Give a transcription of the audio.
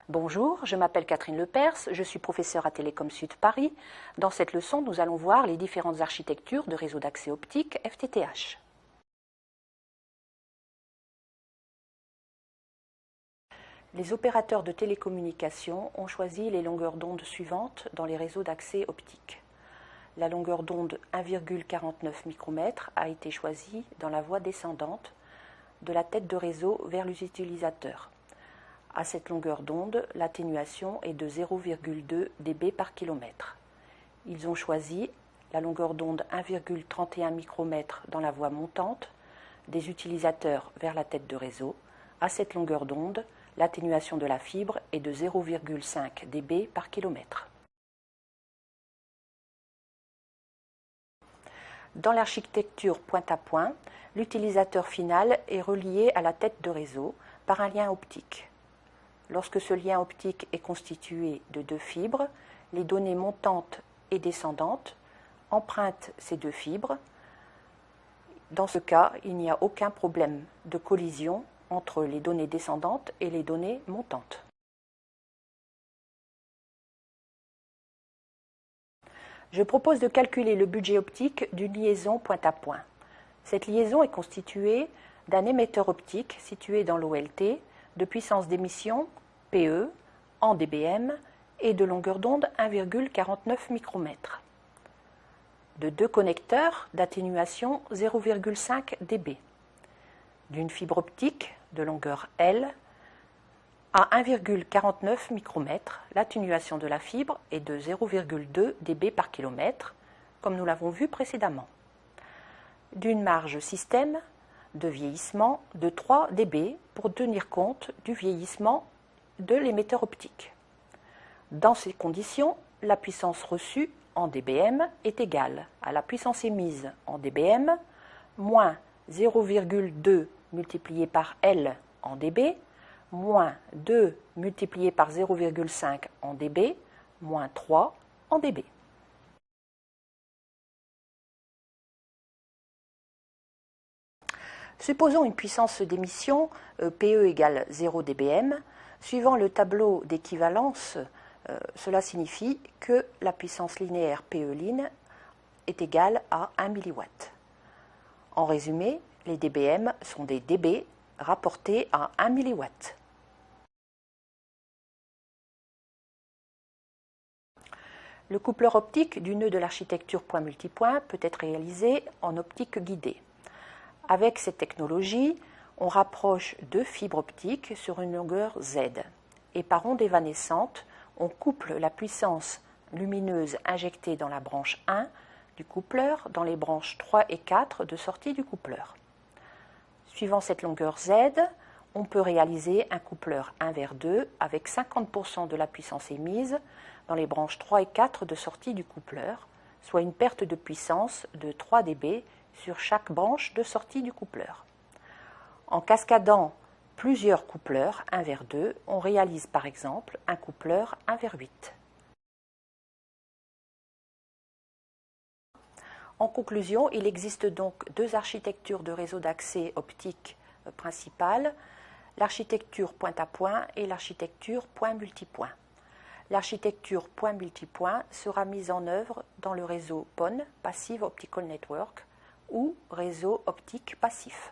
Bonjour, je m'appelle Catherine Lepers, je suis professeure à Télécom Sud Paris. Dans cette leçon, nous allons voir les différentes architectures de réseaux d'accès optique FTTH. Les opérateurs de télécommunications ont choisi les longueurs d'onde suivantes dans les réseaux d'accès optique. La longueur d'onde 1,49 micromètres a été choisie dans la voie descendante de la tête de réseau vers les utilisateurs. À cette longueur d'onde, l'atténuation est de 0,2 dB par kilomètre. Ils ont choisi la longueur d'onde 1,31 micromètre dans la voie montante des utilisateurs vers la tête de réseau. À cette longueur d'onde, l'atténuation de la fibre est de 0,5 dB par kilomètre. Dans l'architecture point-à-point, l'utilisateur final est relié à la tête de réseau par un lien optique. Lorsque ce lien optique est constitué de deux fibres, les données montantes et descendantes empruntent ces deux fibres. Dans ce cas, il n'y a aucun problème de collision entre les données descendantes et les données montantes. Je propose de calculer le budget optique d'une liaison point-à-point. Cette liaison est constituée d'un émetteur optique situé dans l'OLT de puissance d'émission PE en dBm et de longueur d'onde 1,49 micromètres, de deux connecteurs d'atténuation 0,5 dB, d'une fibre optique de longueur L à 1,49 micromètres, l'atténuation de la fibre est de 0,2 dB par kilomètre, comme nous l'avons vu précédemment, d'une marge système de vieillissement de 3 dB pour tenir compte du vieillissement de l'émetteur optique. Dans ces conditions, la puissance reçue en dBm est égale à la puissance émise en dBm moins 0,2 multiplié par L en dB moins 2 multiplié par 0,5 en dB moins 3 en dB. Supposons une puissance d'émission PE égale 0 dBm. Suivant le tableau d'équivalence, cela signifie que la puissance linéaire PE-line est égale à 1 mW. En résumé, les dBm sont des dB rapportés à 1 mW. Le coupleur optique du nœud de l'architecture point-multipoint peut être réalisé en optique guidée. Avec cette technologie, on rapproche deux fibres optiques sur une longueur Z. Et par onde évanescente, on couple la puissance lumineuse injectée dans la branche 1 du coupleur dans les branches 3 et 4 de sortie du coupleur. Suivant cette longueur Z, on peut réaliser un coupleur 1 vers 2 avec 50% de la puissance émise dans les branches 3 et 4 de sortie du coupleur, soit une perte de puissance de 3 dB sur chaque branche de sortie du coupleur. En cascadant plusieurs coupleurs 1 vers 2, on réalise par exemple un coupleur 1 vers 8. En conclusion, il existe donc deux architectures de réseau d'accès optique principales, l'architecture point-à-point et l'architecture point-multipoint. L'architecture point-multipoint sera mise en œuvre dans le réseau PON, Passive Optical Network, ou réseau optique passif.